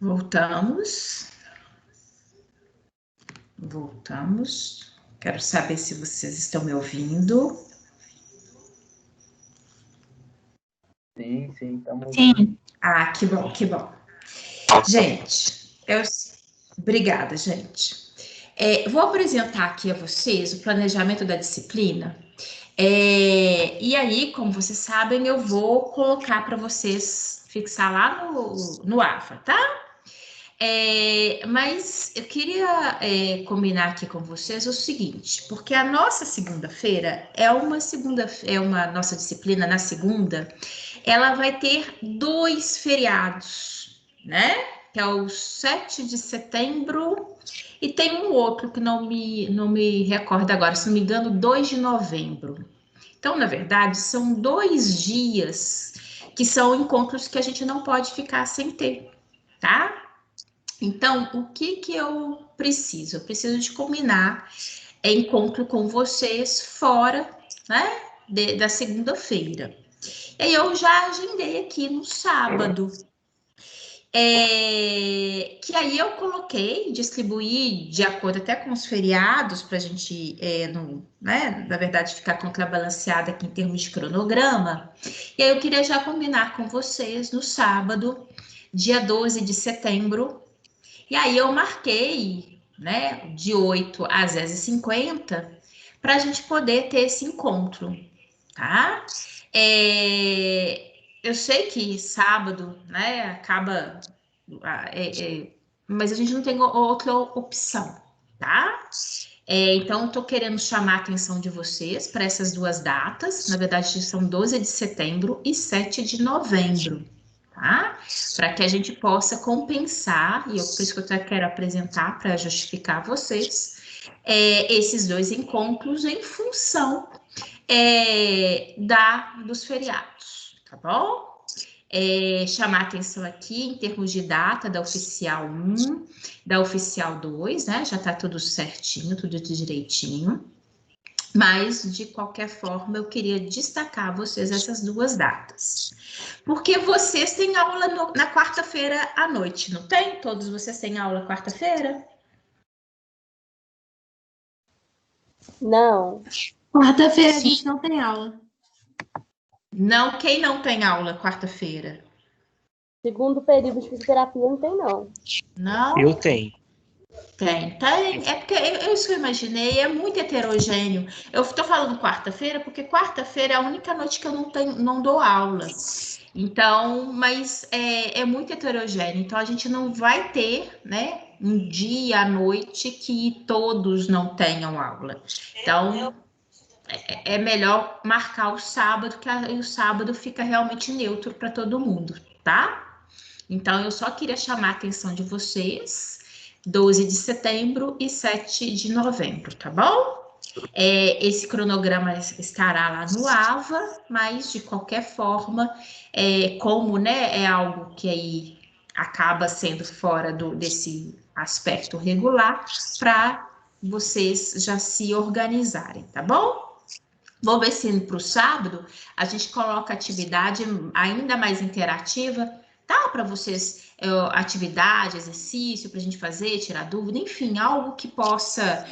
Voltamos. Voltamos. Quero saber se vocês estão me ouvindo. Sim, estamos ouvindo. Ah, que bom, que bom. Gente, obrigada, gente. Vou apresentar aqui a vocês o planejamento da disciplina. E aí, como vocês sabem, eu vou colocar para vocês fixar lá no AFA, tá? Mas eu queria combinar aqui com vocês o seguinte, porque a nossa segunda-feira é uma nossa disciplina na segunda, ela vai ter 2 feriados, né? Que é o 7 de setembro e tem um outro que não me recordo agora, se não me engano, 2 de novembro. Então, na verdade, são 2 dias que são encontros que a gente não pode ficar sem ter, tá? Então, o que eu preciso? Eu preciso de combinar encontro com vocês fora, né, da segunda-feira. E aí eu já agendei aqui no sábado. Que aí eu coloquei, distribuí de acordo até com os feriados, para a gente, na verdade, ficar contrabalanceada aqui em termos de cronograma. E aí eu queria já combinar com vocês no sábado, dia 12 de setembro, e aí eu marquei, né, de 8 às 10h50, para a gente poder ter esse encontro, tá? Eu sei que sábado, né, acaba... mas a gente não tem outra opção, tá? Então, estou querendo chamar a atenção de vocês para essas 2 datas. Na verdade, são 12 de setembro e 7 de novembro. Tá? Para que a gente possa compensar, e por isso que eu quero apresentar para justificar vocês, esses 2 encontros em função dos feriados, tá bom? Chamar atenção aqui em termos de data da oficial 1, da oficial 2, né? Já tá tudo certinho, tudo direitinho. Mas, de qualquer forma, eu queria destacar a vocês essas 2 datas. Porque vocês têm aula na quarta-feira à noite, não tem? Todos vocês têm aula quarta-feira? Não. Quarta-feira a gente não tem aula. Não, quem não tem aula quarta-feira? Segundo período de fisioterapia não tem, não. Não? Eu tenho. Tem. É porque isso que eu imaginei, é muito heterogêneo. Eu estou falando quarta-feira, porque quarta-feira é a única noite que eu não dou aula. Então, mas é muito heterogêneo. Então, a gente não vai ter, né, um dia à noite que todos não tenham aula. Então, é melhor marcar o sábado, que o sábado fica realmente neutro para todo mundo, tá? Então, eu só queria chamar a atenção de vocês, 12 de setembro e 7 de novembro, tá bom? Esse cronograma estará lá no AVA, mas, de qualquer forma, como, né, é algo que aí acaba sendo fora desse aspecto regular, para vocês já se organizarem, tá bom? Vou ver se para o sábado a gente coloca atividade ainda mais interativa, tá? Para vocês, atividade, exercício para a gente fazer, tirar dúvida, enfim, algo que possa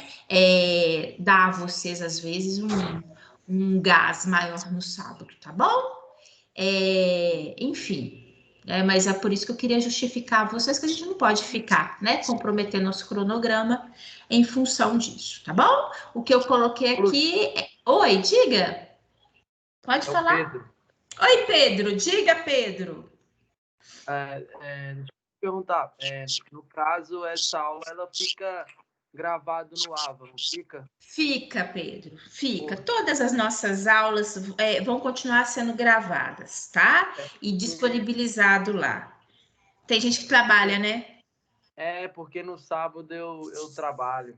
dar a vocês, às vezes, um gás maior no sábado, tá bom? Enfim. Mas é por isso que eu queria justificar a vocês que a gente não pode ficar, né, comprometendo nosso cronograma em função disso, tá bom? O que eu coloquei aqui... Oi, diga. Pode falar. Pedro. Oi, Pedro. Diga, Pedro. Deixa eu perguntar. No caso, essa aula ela fica gravada no AVA, não fica? Fica, Pedro. Fica. Todas as nossas aulas vão continuar sendo gravadas, tá? E disponibilizado lá. Tem gente que trabalha, né? Porque no sábado eu trabalho.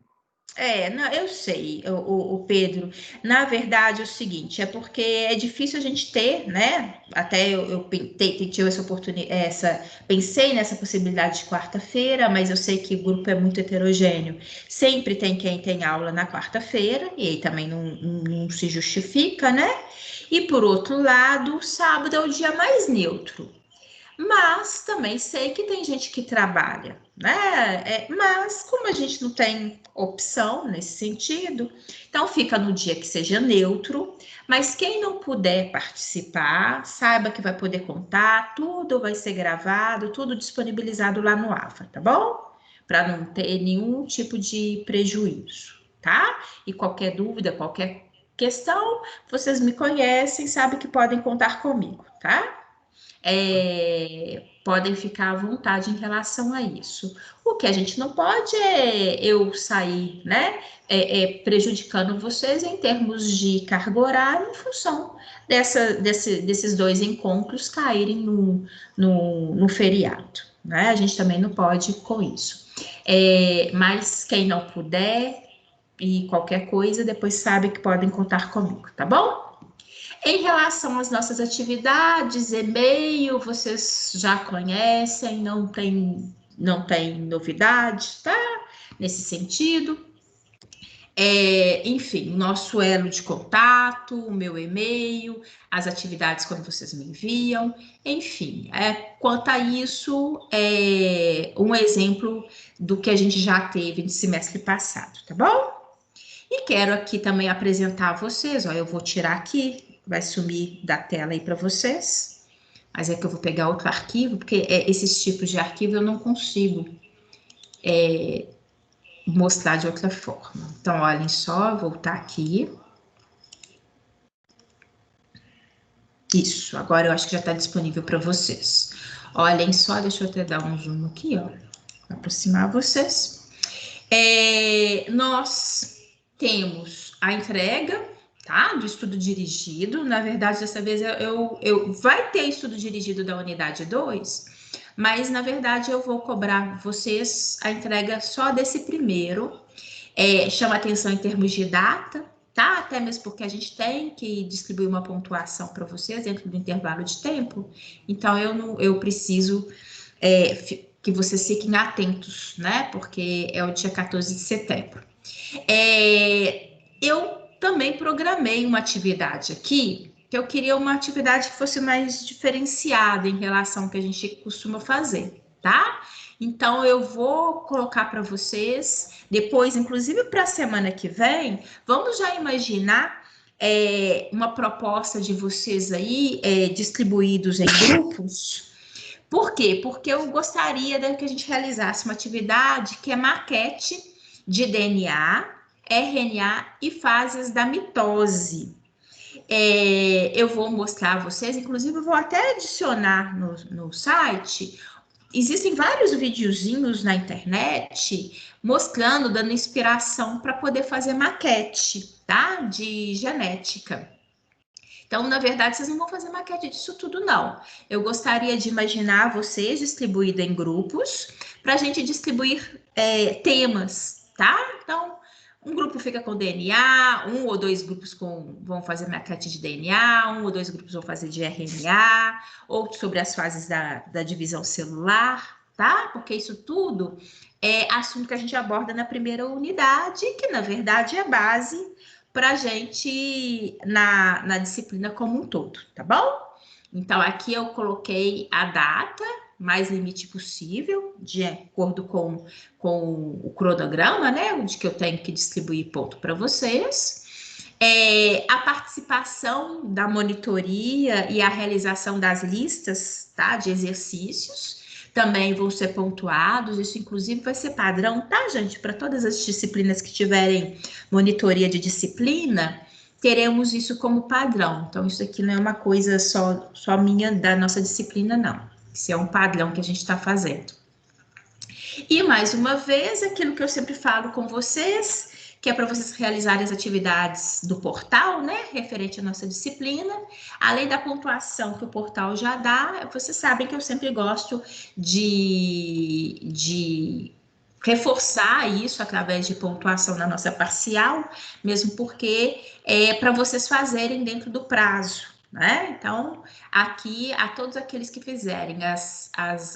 Não, eu sei, o Pedro. Na verdade, é o seguinte, é porque é difícil a gente ter, né? Até eu tive essa oportunidade, pensei nessa possibilidade de quarta-feira, mas eu sei que o grupo é muito heterogêneo. Sempre tem quem tem aula na quarta-feira, e aí também não se justifica, né? E por outro lado, o sábado é o dia mais neutro. Mas também sei que tem gente que trabalha, né? Mas como a gente não tem opção nesse sentido, então fica no dia que seja neutro. Mas quem não puder participar, saiba que vai poder contar, tudo vai ser gravado, tudo disponibilizado lá no AFA, tá bom? Para não ter nenhum tipo de prejuízo, tá? E qualquer dúvida, qualquer questão, vocês me conhecem, sabem que podem contar comigo, tá? Podem ficar à vontade em relação a isso. O que a gente não pode é eu sair, né, prejudicando vocês em termos de carga horária em função desses dois encontros caírem no feriado, né? A gente também não pode com isso. Mas quem não puder e qualquer coisa, depois sabe que podem contar comigo, tá bom? Em relação às nossas atividades, e-mail, vocês já conhecem, não tem novidade, tá? Nesse sentido. Enfim, nosso elo de contato, o meu e-mail, as atividades quando vocês me enviam, enfim, quanto a isso, um exemplo do que a gente já teve no semestre passado, tá bom? E quero aqui também apresentar a vocês, ó, eu vou tirar aqui, vai sumir da tela aí para vocês, mas é que eu vou pegar outro arquivo, porque esses tipos de arquivo eu não consigo mostrar de outra forma. Então, olhem só, voltar aqui. Isso, agora eu acho que já está disponível para vocês. Olhem só, deixa eu até dar um zoom aqui, ó, aproximar vocês. Nós temos a entrega, tá, do estudo dirigido. Na verdade, dessa vez vai ter estudo dirigido da unidade 2, mas na verdade eu vou cobrar vocês a entrega só desse primeiro. Chama atenção em termos de data, tá? Até mesmo porque a gente tem que distribuir uma pontuação para vocês dentro do intervalo de tempo. Então eu preciso que vocês fiquem atentos, né? Porque é o dia 14 de setembro. Eu também programei uma atividade aqui, que eu queria uma atividade que fosse mais diferenciada em relação ao que a gente costuma fazer, tá? Então, eu vou colocar para vocês, depois, inclusive para a semana que vem, vamos já imaginar uma proposta de vocês aí, distribuídos em grupos. Por quê? Porque eu gostaria que a gente realizasse uma atividade que é maquete de DNA, RNA e fases da mitose. Eu vou mostrar a vocês, inclusive eu vou até adicionar no site. Existem vários videozinhos na internet mostrando, dando inspiração para poder fazer maquete, tá? De genética. Então, na verdade, vocês não vão fazer maquete disso tudo, não. Eu gostaria de imaginar vocês distribuídos em grupos para a gente distribuir temas, tá? Então, um grupo fica com DNA, um ou dois grupos vão fazer maquete de DNA, um ou dois grupos vão fazer de RNA, outro sobre as fases da divisão celular, tá? Porque isso tudo é assunto que a gente aborda na primeira unidade, que na verdade é base para a gente na disciplina como um todo, tá bom? Então, aqui eu coloquei a data mais limite possível, de acordo com o cronograma, né? De que eu tenho que distribuir ponto para vocês. A participação da monitoria e a realização das listas, tá? De exercícios também vão ser pontuados, isso inclusive vai ser padrão, tá, gente? Para todas as disciplinas que tiverem monitoria de disciplina, teremos isso como padrão. Então, isso aqui não é uma coisa só minha da nossa disciplina, não. Isso é um padrão que a gente está fazendo. E, mais uma vez, aquilo que eu sempre falo com vocês, que é para vocês realizarem as atividades do portal, né, referente à nossa disciplina. Além da pontuação que o portal já dá, vocês sabem que eu sempre gosto de reforçar isso através de pontuação na nossa parcial, mesmo porque é para vocês fazerem dentro do prazo, né? Então, aqui, a todos aqueles que fizerem as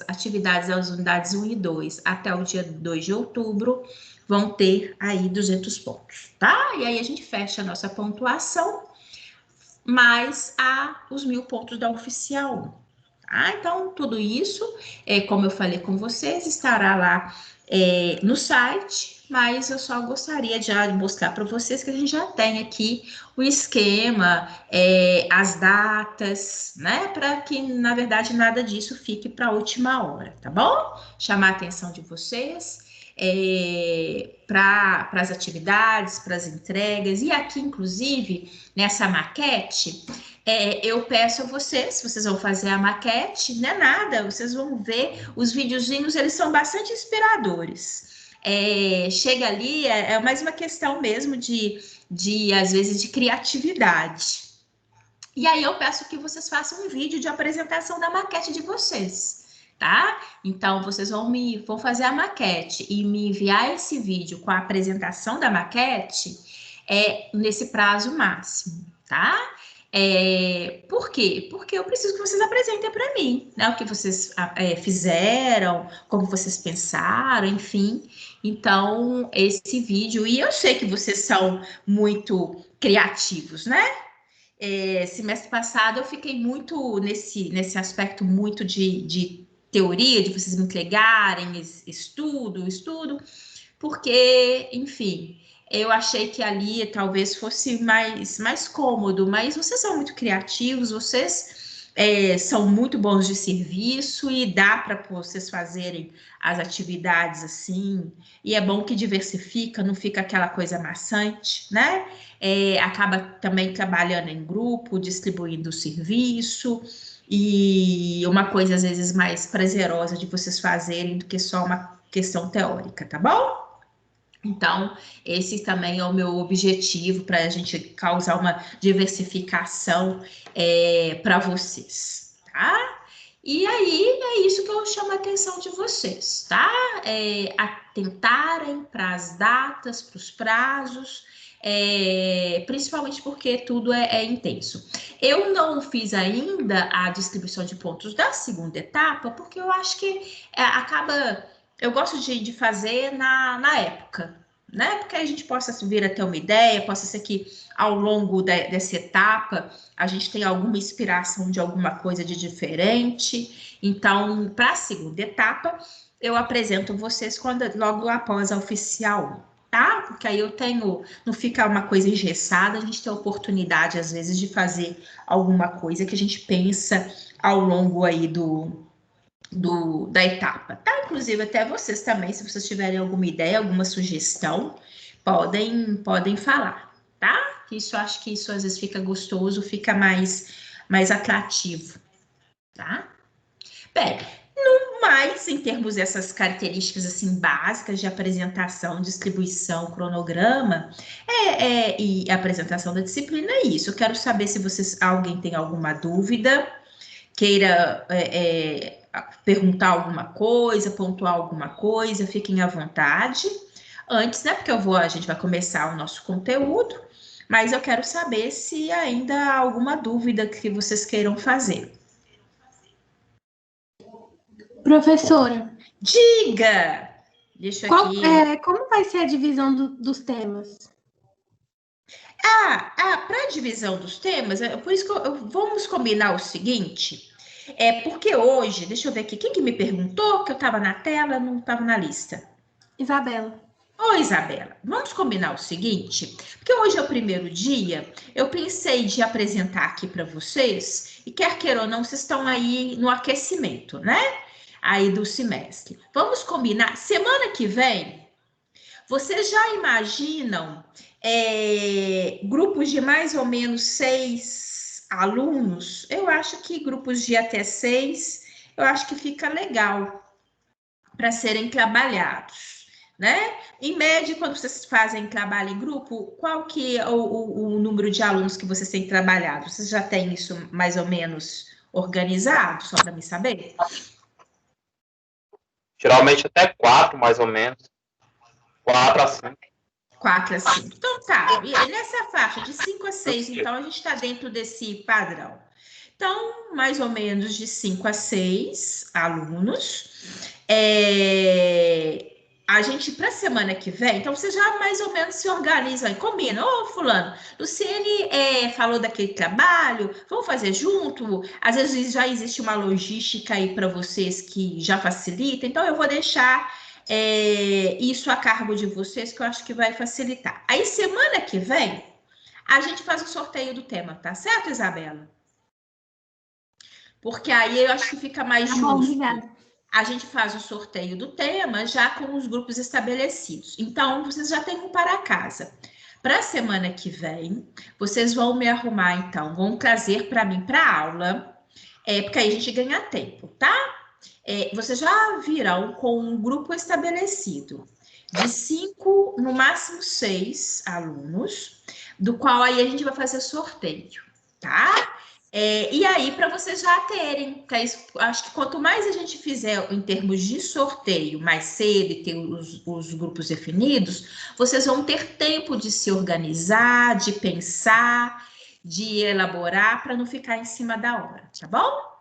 atividades das unidades 1 e 2 até o dia 2 de outubro, vão ter aí 200 pontos, tá? E aí a gente fecha a nossa pontuação, mais os 1000 pontos da oficial 1, tá? Então, tudo isso, como eu falei com vocês, estará lá no site, mas eu só gostaria de mostrar para vocês que a gente já tem aqui o esquema, as datas, né? Para que, na verdade, nada disso fique para a última hora, tá bom? Chamar a atenção de vocês para as atividades, para as entregas, e aqui, inclusive, nessa maquete, eu peço a vocês, se vocês vão fazer a maquete, não é nada, vocês vão ver os videozinhos, eles são bastante inspiradores. Chega ali, é mais uma questão mesmo de, às vezes, de criatividade. E aí eu peço que vocês façam um vídeo de apresentação da maquete de vocês, tá? Então, vocês vão fazer a maquete e me enviar esse vídeo com a apresentação da maquete nesse prazo máximo, tá? Por quê? Porque eu preciso que vocês apresentem para mim, né? O que vocês fizeram, como vocês pensaram, enfim. Então, esse vídeo, e eu sei que vocês são muito criativos, né? Semestre passado eu fiquei muito nesse aspecto muito de teoria, de vocês me entregarem estudo, porque, enfim, eu achei que ali talvez fosse mais cômodo, mas vocês são muito criativos, vocês são muito bons de serviço e dá para vocês fazerem as atividades assim, e é bom que diversifica, não fica aquela coisa maçante, né? Acaba também trabalhando em grupo, distribuindo o serviço, e uma coisa às vezes mais prazerosa de vocês fazerem do que só uma questão teórica, tá bom? Então, esse também é o meu objetivo para a gente causar uma diversificação para vocês, tá? E aí, é isso que eu chamo a atenção de vocês, tá? Atentarem para as datas, para os prazos, principalmente porque tudo é intenso. Eu não fiz ainda a distribuição de pontos da segunda etapa, porque eu acho que eu gosto de fazer na época, né? Porque a gente possa vir a ter uma ideia, possa ser que ao longo dessa etapa a gente tenha alguma inspiração de alguma coisa de diferente. Então, para a segunda etapa, eu apresento vocês logo após a oficial 1, tá? Porque aí não fica uma coisa engessada, a gente tem a oportunidade, às vezes, de fazer alguma coisa que a gente pensa ao longo aí da etapa, tá? Inclusive até vocês também, se vocês tiverem alguma ideia, alguma sugestão, podem falar, tá? Acho que isso às vezes fica gostoso, fica mais atrativo, tá? Bem, no mais, em termos dessas características assim básicas de apresentação, distribuição, cronograma e apresentação da disciplina, é isso. Eu quero saber se alguém tem alguma dúvida, queira perguntar alguma coisa, pontuar alguma coisa, fiquem à vontade. Antes, né, porque a gente vai começar o nosso conteúdo, mas eu quero saber se ainda há alguma dúvida que vocês queiram fazer. Professora. Diga! Deixa eu aqui... Como vai ser a divisão dos temas? Para a divisão dos temas, por isso que vamos combinar o seguinte... porque hoje, deixa eu ver aqui, quem que me perguntou que eu estava na tela, não estava na lista? Isabela. Oi, Isabela, vamos combinar o seguinte, porque hoje é o primeiro dia, eu pensei de apresentar aqui para vocês, e quer queira ou não, vocês estão aí no aquecimento, né? Aí do semestre. Vamos combinar, semana que vem, vocês já imaginam grupos de mais ou menos 6 alunos? Eu acho que grupos de até 6, eu acho que fica legal para serem trabalhados, né? Em média, quando vocês fazem trabalho em grupo, qual que é o número de alunos que vocês têm trabalhado? Vocês já têm isso mais ou menos organizado, só para me saber? Geralmente até 4, mais ou menos. 4 a 5. 4 a 5. Então tá, e nessa faixa de 5 a 6, então a gente está dentro desse padrão. Então, mais ou menos de 5 a 6 alunos. a gente, para a semana que vem, então você já mais ou menos se organiza e combina. Ô, fulano, Luciene falou daquele trabalho, vamos fazer junto? Às vezes já existe uma logística aí para vocês que já facilita, então eu vou deixar isso a cargo de vocês, que eu acho que vai facilitar. Aí, semana que vem, a gente faz o sorteio do tema, tá certo, Isabela? Porque aí eu acho que fica mais Tá justo. bom, obrigada. A gente faz o sorteio do tema já com os grupos estabelecidos. Então, vocês já têm um para casa. Para a semana que vem, vocês vão me arrumar, então, vão trazer para mim para aula, porque aí a gente ganha tempo, tá? Vocês já virão com um grupo estabelecido de 5, no máximo 6 alunos, do qual aí a gente vai fazer sorteio, tá? E aí, para vocês já terem, acho que quanto mais a gente fizer em termos de sorteio mais cedo e ter os grupos definidos, vocês vão ter tempo de se organizar, de pensar, de elaborar, para não ficar em cima da hora, tá bom?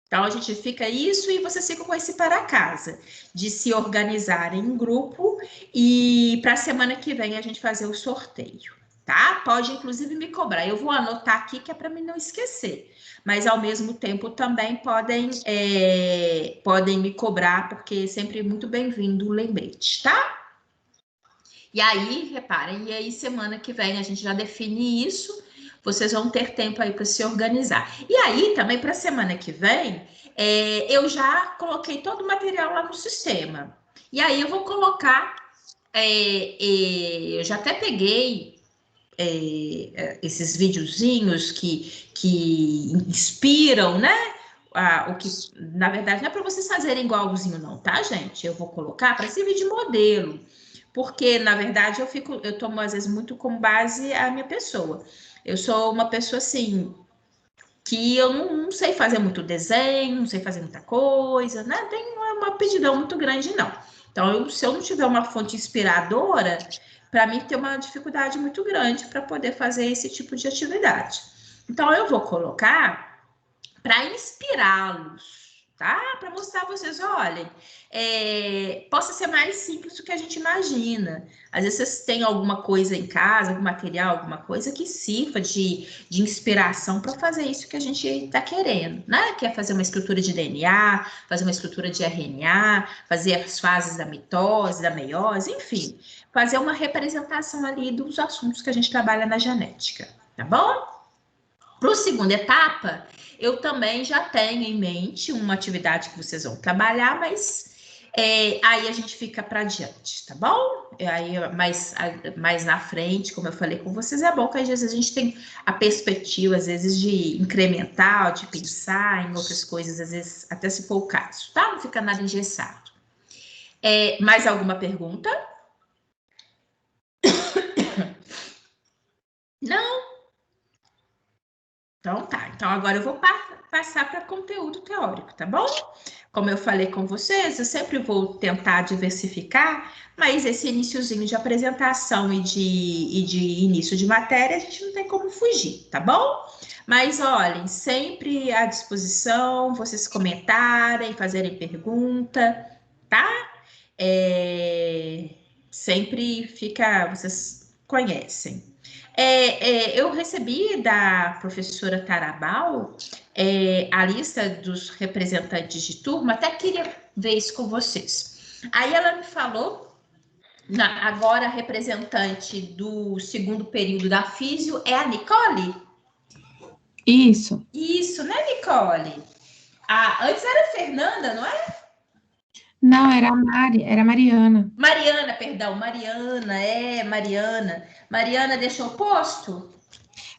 Então, a gente fica isso e vocês ficam com esse para casa, de se organizarem em grupo e para a semana que vem a gente fazer o sorteio, tá? Pode, inclusive, me cobrar. Eu vou anotar aqui que é para mim não esquecer. Mas, ao mesmo tempo, também podem me cobrar, porque é sempre muito bem-vindo o lembrete, tá? E aí, reparem, e aí semana que vem a gente já define isso. Vocês vão ter tempo aí para se organizar. E aí, também, para a semana que vem, eu já coloquei todo o material lá no sistema. E aí, eu vou colocar... eu já até peguei esses videozinhos que inspiram, né? O que, na verdade, não é para vocês fazerem igualzinho, não, tá, gente? Eu vou colocar para servir de modelo. Porque, na verdade, eu tomo, às vezes, muito como base a minha pessoa. Eu sou uma pessoa, assim, que eu não sei fazer muito desenho, não sei fazer muita coisa, né? Tem uma aptidão muito grande, não. Então, se eu não tiver uma fonte inspiradora, para mim tem uma dificuldade muito grande para poder fazer esse tipo de atividade. Então, eu vou colocar para inspirá-los, tá? Para mostrar a vocês, olhem, possa ser mais simples do que a gente imagina. Às vezes vocês têm alguma coisa em casa, algum material, alguma coisa que sirva de inspiração para fazer isso que a gente está querendo, né? Quer fazer uma estrutura de DNA, fazer uma estrutura de RNA, fazer as fases da mitose, da meiose, enfim, fazer uma representação ali dos assuntos que a gente trabalha na genética, tá bom? Para a segunda etapa, eu também já tenho em mente uma atividade que vocês vão trabalhar, mas aí a gente fica para adiante, tá bom? Aí mais na frente, como eu falei com vocês, é bom que às vezes a gente tem a perspectiva, às vezes, de incrementar, de pensar em outras coisas, às vezes até se for o caso, tá? Não fica nada engessado. Mais alguma pergunta? Não? Então tá, então agora eu vou passar para conteúdo teórico, tá bom? Como eu falei com vocês, eu sempre vou tentar diversificar, mas esse iniciozinho de apresentação e de início de matéria, a gente não tem como fugir, tá bom? Mas olhem, sempre à disposição, vocês comentarem, fazerem pergunta, tá? Sempre fica, vocês conhecem. Eu recebi da professora Tarabal a lista dos representantes de turma, até queria ver isso com vocês. Aí ela me falou, agora a representante do segundo período da Físio é a Nicole? Isso. Isso, né, Nicole? Antes era a Fernanda, não é? Não, era a Mari, era a Mariana. Mariana, perdão, Mariana. Mariana deixou o posto?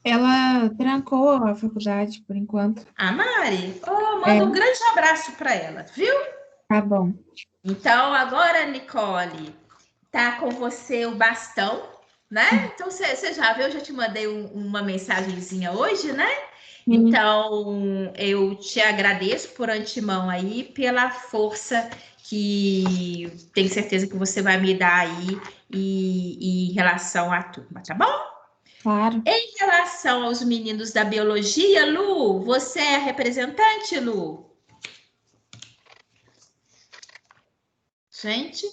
Ela trancou a faculdade, por enquanto. A Mari? Manda um grande abraço para ela, viu? Tá bom. Então, agora, Nicole, tá com você o bastão, né? Então, você já viu, eu já te mandei uma mensagenzinha hoje, né? Então, eu te agradeço por antemão aí, pela força que tenho certeza que você vai me dar aí em relação à turma, tá bom? Claro. Em relação aos meninos da biologia, Lu, você é a representante, Lu? Gente,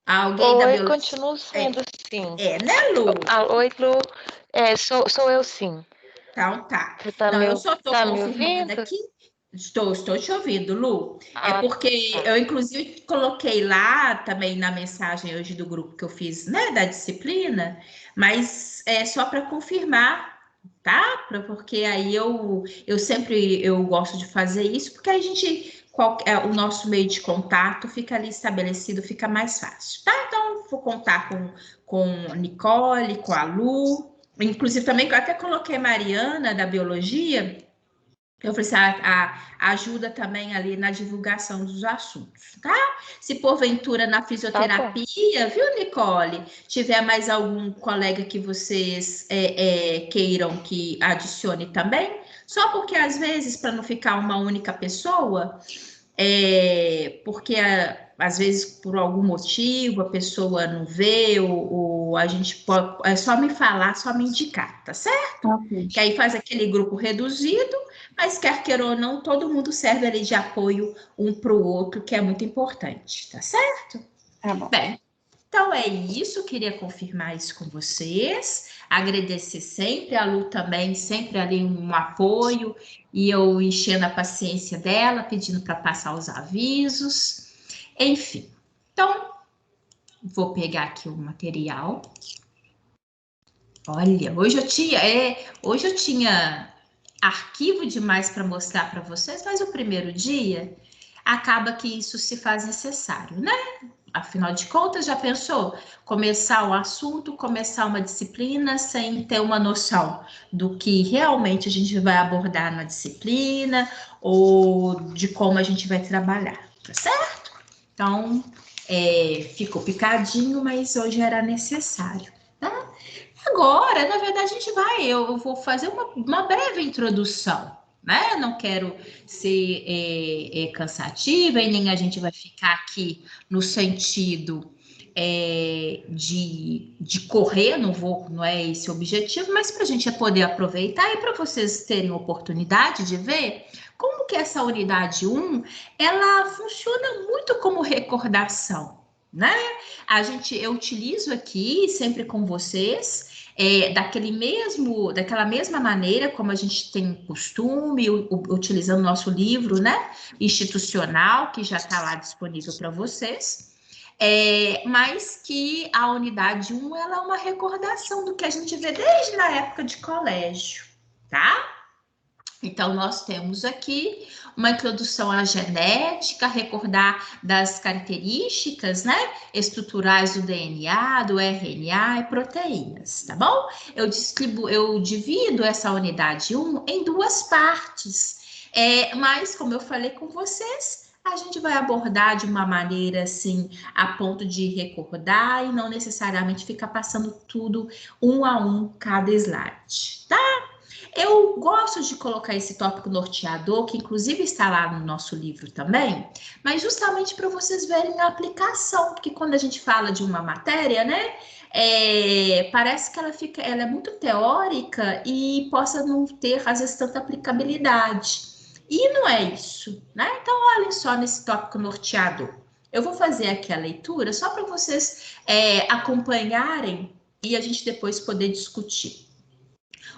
Alguém da Oi, biologia? continuo sendo sim. Né, Lu? Oi, Lu. Sou eu sim. Então, tá. Você tá Não, eu me, só estou tá me confirmando ouvindo? aqui. Estou te ouvindo, Lu. É Ah, porque tá. eu, inclusive, coloquei lá também na mensagem hoje do grupo que eu fiz, né, da disciplina, mas é só para confirmar, tá? Porque aí eu sempre eu gosto de fazer isso, porque aí a gente, o nosso meio de contato fica ali estabelecido, fica mais fácil, tá? Então, vou contar com a Nicole, com a Lu. Inclusive, também eu até coloquei a Mariana, da biologia, eu falei assim, ajuda também ali na divulgação dos assuntos, tá? Se porventura na Tá bom. fisioterapia, viu, Nicole? Tiver mais algum colega que vocês queiram que adicione também, só porque às vezes, para não ficar uma única pessoa, porque às vezes por algum motivo a pessoa não vê, ou a gente pode, é só me falar, só me indicar, tá certo? Ok. Que aí faz aquele grupo reduzido, mas quer queira ou não, todo mundo serve ali de apoio um para o outro, que é muito importante, tá certo? Tá bom. Bem, então é isso, queria confirmar isso com vocês, agradecer sempre, a Lu também, sempre ali um apoio, e eu enchendo a paciência dela, pedindo para passar os avisos, enfim. Então, vou pegar aqui o material. Olha, hoje eu tinha arquivo demais para mostrar para vocês, mas o primeiro dia acaba que isso se faz necessário, né? Afinal de contas, já pensou? Começar um assunto, começar uma disciplina sem ter uma noção do que realmente a gente vai abordar na disciplina ou de como a gente vai trabalhar, tá certo? Então, ficou picadinho, mas hoje era necessário, tá? Agora, na verdade, eu vou fazer uma breve introdução, né? Não quero ser cansativa e nem a gente vai ficar aqui no sentido de correr, não é esse o objetivo, mas para a gente poder aproveitar e para vocês terem oportunidade de ver como que essa unidade 1, ela funciona muito como recordação, né? Eu utilizo aqui sempre com vocês daquela mesma maneira como a gente tem costume, utilizando nosso livro, né, institucional, que já está lá disponível para vocês, mas que a unidade 1, ela é uma recordação do que a gente vê desde na época de colégio, tá? Então, nós temos aqui uma introdução à genética, recordar das características, né, estruturais do DNA, do RNA e proteínas, tá bom? Eu divido essa unidade 1 em duas partes, mas, como eu falei com vocês, a gente vai abordar de uma maneira, assim, a ponto de recordar e não necessariamente ficar passando tudo um a um cada slide, tá? Eu gosto de colocar esse tópico norteador, que inclusive está lá no nosso livro também, mas justamente para vocês verem a aplicação, porque quando a gente fala de uma matéria, né, parece que ela é muito teórica e possa não ter, às vezes, tanta aplicabilidade. E não é isso, né? Então, olhem só nesse tópico norteador. Eu vou fazer aqui a leitura só para vocês acompanharem e a gente depois poder discutir.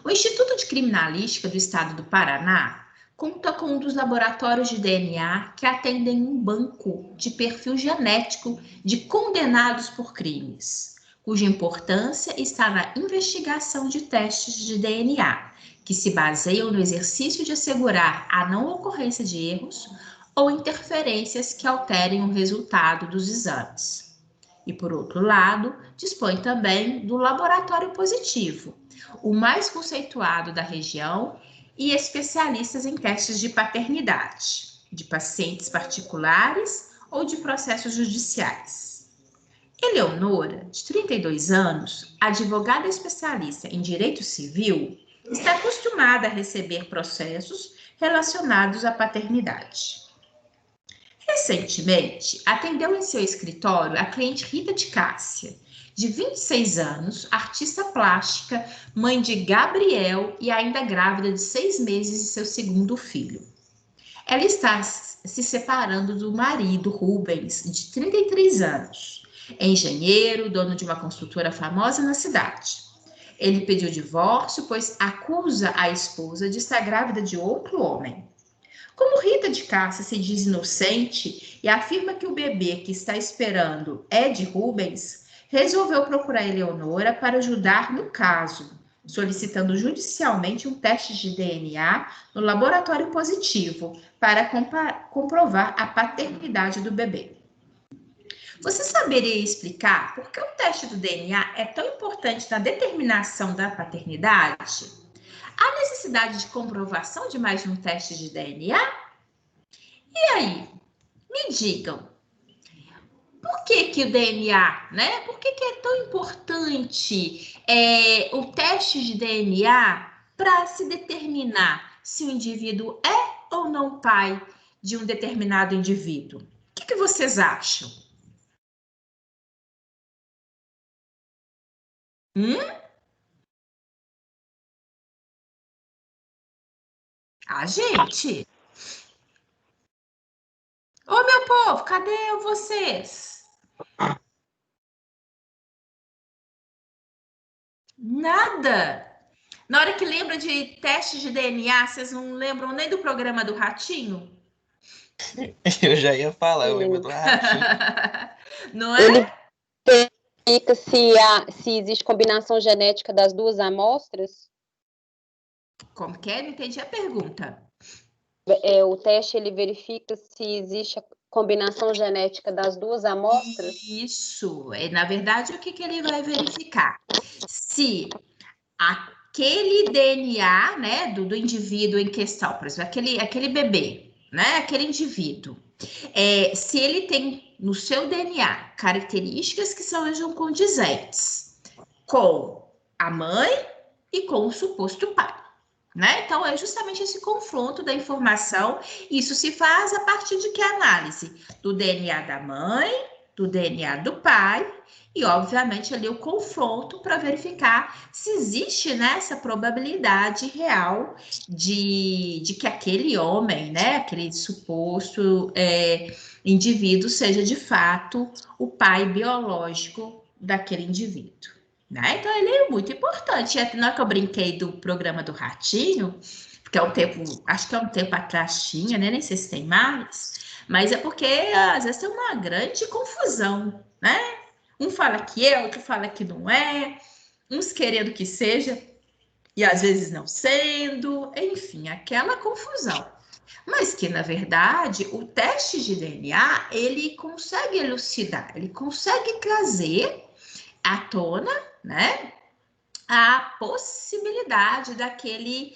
O Instituto de Criminalística do Estado do Paraná conta com um dos laboratórios de DNA que atendem um banco de perfil genético de condenados por crimes, cuja importância está na investigação de testes de DNA, que se baseiam no exercício de assegurar a não ocorrência de erros ou interferências que alterem o resultado dos exames. E, por outro lado, dispõe também do laboratório positivo, o mais conceituado da região, e especialistas em testes de paternidade, de pacientes particulares ou de processos judiciais. Eleonora, de 32 anos, advogada especialista em direito civil, está acostumada a receber processos relacionados à paternidade. Recentemente, atendeu em seu escritório a cliente Rita de Cássia, de 26 anos, artista plástica, mãe de Gabriel e ainda grávida de 6 meses de seu segundo filho. Ela está se separando do marido, Rubens, de 33 anos, É engenheiro, dono de uma construtora famosa na cidade. Ele pediu divórcio, pois acusa a esposa de estar grávida de outro homem. Como Rita de Cássia se diz inocente e afirma que o bebê que está esperando é de Rubens, resolveu procurar Eleonora para ajudar no caso, solicitando judicialmente um teste de DNA no laboratório positivo para comprovar a paternidade do bebê. Você saberia explicar por que o teste do DNA é tão importante na determinação da paternidade? Há necessidade de comprovação de mais de um teste de DNA? E aí, me digam, por que o DNA, né? Por que é tão importante o teste de DNA para se determinar se o indivíduo é ou não pai de um determinado indivíduo? O que vocês acham? A gente. Ô, meu povo, cadê vocês? Nada. Na hora que lembra de teste de DNA, vocês não lembram nem do programa do Ratinho? Eu já ia falar, eu lembro do Ratinho. Não é? Ele verifica se existe combinação genética das duas amostras. Como que é? Não entendi a pergunta. O teste ele verifica se existe a combinação genética das duas amostras. Isso. Na verdade, o que ele vai verificar? Se aquele DNA, né, do indivíduo em questão, por exemplo, aquele bebê, né, aquele indivíduo, se ele tem no seu DNA características que sejam condizentes com a mãe e com o suposto pai, né? Então, é justamente esse confronto da informação. Isso se faz a partir de que análise? Do DNA da mãe, do DNA do pai e, obviamente, ali o confronto para verificar se existe, né, essa probabilidade real de que aquele homem, né, aquele suposto indivíduo seja, de fato, o pai biológico daquele indivíduo. Né? Então, ele é muito importante. Na hora que eu brinquei do programa do Ratinho, porque é um tempo, acho que é um tempo atrás tinha, né? Nem sei se tem mais, mas é porque às vezes tem uma grande confusão, né? Um fala que é, outro fala que não é, uns querendo que seja, e às vezes não sendo, enfim, aquela confusão. Mas que, na verdade, o teste de DNA, ele consegue elucidar, ele consegue trazer à tona, né, a possibilidade daquele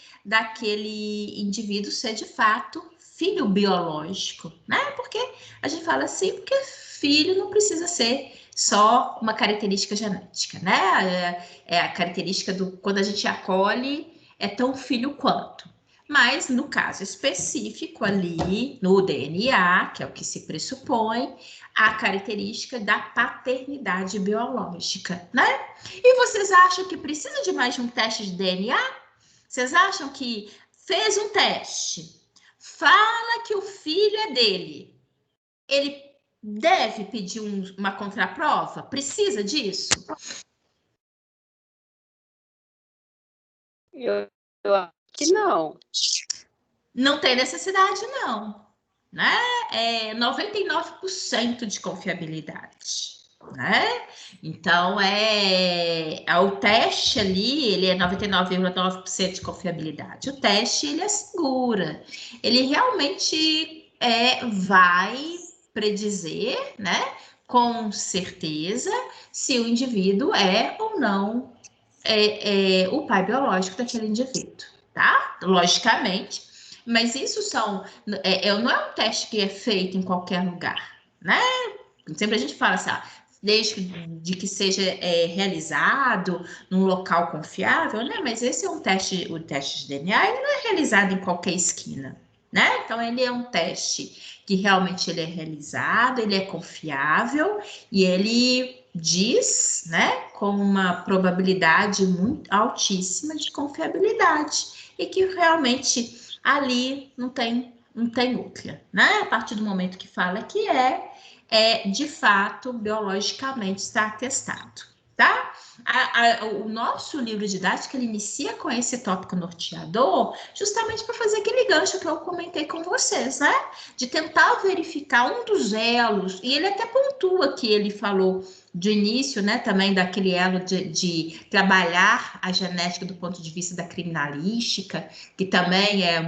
indivíduo ser, de fato, filho biológico, né? Porque a gente fala assim, porque filho não precisa ser só uma característica genética, né? É a característica do quando a gente acolhe, é tão filho quanto. Mas, no caso específico ali, no DNA, que é o que se pressupõe, a característica da paternidade biológica, né? E vocês acham que precisa de mais de um teste de DNA? Vocês acham que fez um teste, fala que o filho é dele, ele deve pedir uma contraprova? Precisa disso? Eu acho que não. Não tem necessidade, não. Né? É 99% de confiabilidade. Né? Então, o teste ali, ele é 99,9% de confiabilidade. O teste, ele assegura. Ele realmente vai predizer, né, com certeza, se o indivíduo é ou não o pai biológico daquele indivíduo, tá? Logicamente, mas isso não é um teste que é feito em qualquer lugar, né? Sempre a gente fala assim, desde que seja realizado num local confiável, né? Mas esse é o teste de DNA, ele não é realizado em qualquer esquina, né? Então, ele é um teste que realmente ele é realizado, ele é confiável e ele diz, né, com uma probabilidade muito altíssima de confiabilidade e que realmente ali não tem outra, né? A partir do momento que fala que de fato, biologicamente está atestado, tá? O nosso livro didático, ele inicia com esse tópico norteador, justamente para fazer aquele gancho que eu comentei com vocês, né? De tentar verificar um dos elos, e ele até pontua que ele falou de início, né, também daquele elo de trabalhar a genética do ponto de vista da criminalística, que também é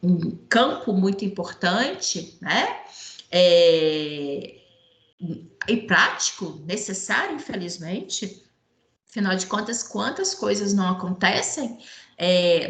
um campo muito importante, né? E prático, necessário, infelizmente. Afinal de contas, quantas coisas não acontecem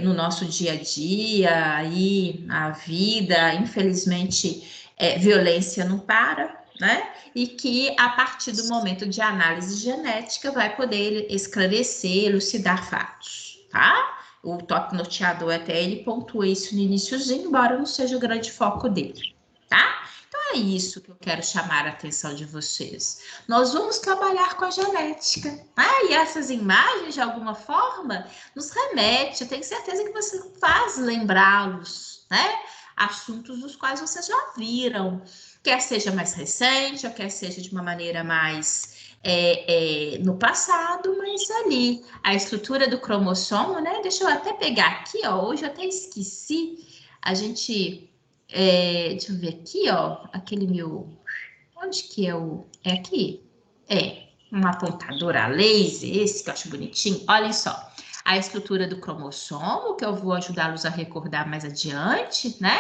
no nosso dia a dia, aí, na vida, infelizmente, violência não para, né? E que, a partir do momento de análise genética, vai poder esclarecer, elucidar fatos, tá? O tópico norteador, até ele pontua isso no iniciozinho, embora não seja o grande foco dele, tá? Então, é isso que eu quero chamar a atenção de vocês. Nós vamos trabalhar com a genética, né? E essas imagens, de alguma forma, nos remete, eu tenho certeza que você faz lembrá-los, né? Assuntos dos quais vocês já viram, quer seja mais recente, ou quer seja de uma maneira mais no passado, mas ali, a estrutura do cromossomo, né? Deixa eu até pegar aqui, ó, hoje eu até esqueci, a gente... deixa eu ver aqui, ó, aquele meu... Onde que é o... É aqui? Um apontador a laser, esse que eu acho bonitinho. Olhem só, a estrutura do cromossomo, que eu vou ajudá-los a recordar mais adiante, né?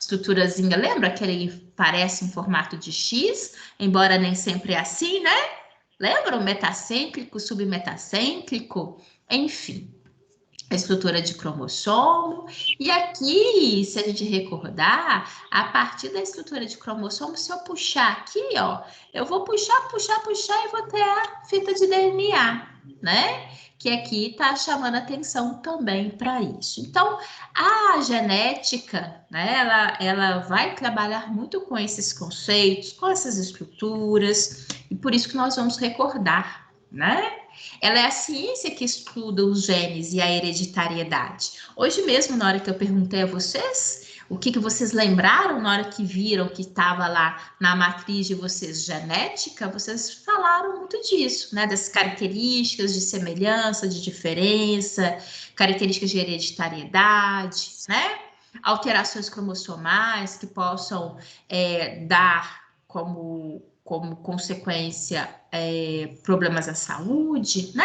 Estruturazinha, lembra que ele parece em formato de X, embora nem sempre é assim, né? Lembra o metacêntrico, submetacêntrico? Enfim. A estrutura de cromossomo, e aqui, se a gente recordar, a partir da estrutura de cromossomo, se eu puxar aqui, ó, eu vou puxar e vou ter a fita de DNA, né? Que aqui tá chamando atenção também para isso. Então, a genética, né, ela vai trabalhar muito com esses conceitos, com essas estruturas, e por isso que nós vamos recordar, né? Ela é a ciência que estuda os genes e a hereditariedade. Hoje mesmo, na hora que eu perguntei a vocês, o que vocês lembraram na hora que viram que estava lá na matriz de vocês genética, vocês falaram muito disso, né? Das características de semelhança, de diferença, características de hereditariedade, né? Alterações cromossomais que possam dar como consequência problemas à saúde, né?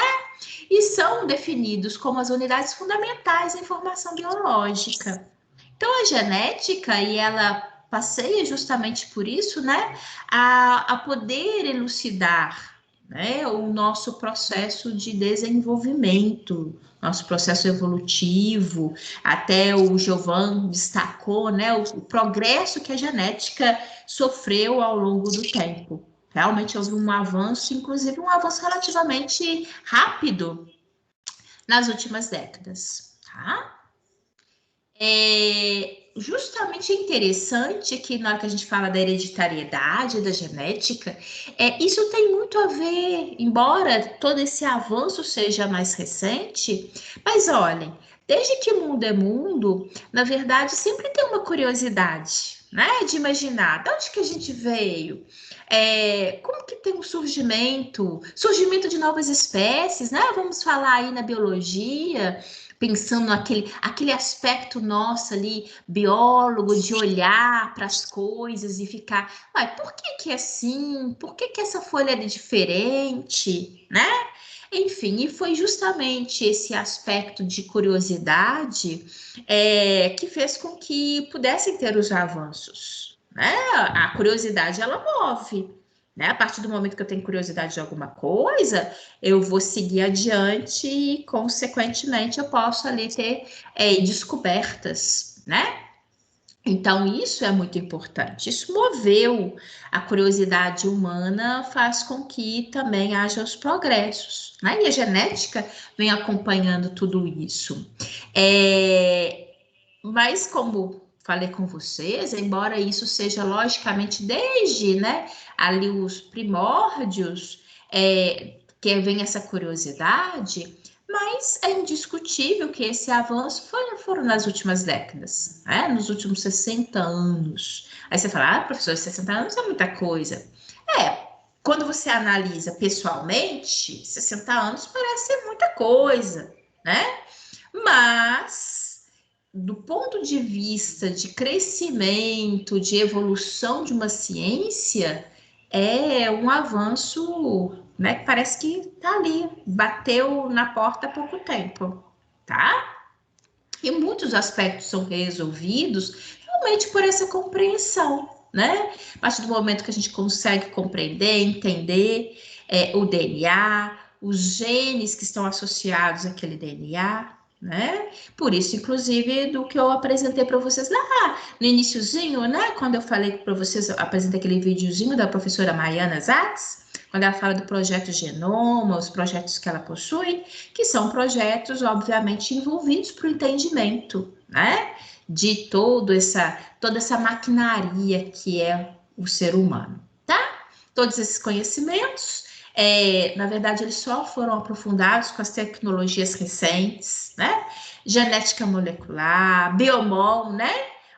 E são definidos como as unidades fundamentais da informação biológica. Então, a genética, e ela passeia justamente por isso, né? A poder elucidar, né, o nosso processo de desenvolvimento, nosso processo evolutivo. Até o Giovan destacou, né, o progresso que a genética sofreu ao longo do tempo. Realmente houve um avanço, inclusive um avanço relativamente rápido nas últimas décadas, tá? Justamente interessante que na hora que a gente fala da hereditariedade, da genética, isso tem muito a ver, embora todo esse avanço seja mais recente, mas olhem, desde que mundo é mundo, na verdade, sempre tem uma curiosidade, né, de imaginar de onde que a gente veio, como que tem um surgimento de novas espécies, né? Vamos falar aí na biologia, pensando naquele aspecto nosso ali, biólogo, de olhar para as coisas e ficar, por que é assim? Por que essa folha é diferente, né? Enfim, e foi justamente esse aspecto de curiosidade que fez com que pudessem ter os avanços, né? A curiosidade, ela move, né? A partir do momento que eu tenho curiosidade de alguma coisa, eu vou seguir adiante e, consequentemente, eu posso ali ter descobertas, né? Então, isso é muito importante. Isso moveu a curiosidade humana, faz com que também haja os progressos, né? E a genética vem acompanhando tudo isso. Mas, como falei com vocês, embora isso seja logicamente desde, né, ali os primórdios, que vem essa curiosidade, mas é indiscutível que esse avanço foram nas últimas décadas, né? Nos últimos 60 anos. Aí você fala, professor, 60 anos é muita coisa. Quando você analisa pessoalmente, 60 anos parece ser muita coisa, né? Mas, do ponto de vista de crescimento, de evolução de uma ciência, é um avanço, né, que parece que está ali, bateu na porta há pouco tempo, tá? E muitos aspectos são resolvidos realmente por essa compreensão, né? A partir do momento que a gente consegue compreender, entender o DNA, os genes que estão associados àquele DNA, né? Por isso, inclusive, do que eu apresentei para vocês lá no iniciozinho, né? Quando eu falei para vocês, eu apresentei aquele videozinho da professora Mariana Zatz, quando ela fala do projeto Genoma, os projetos que ela possui, que são projetos, obviamente, envolvidos para o entendimento, né? De toda essa maquinaria que é o ser humano, tá? Todos esses conhecimentos, na verdade, eles só foram aprofundados com as tecnologias recentes, né? Genética molecular, biomol, né?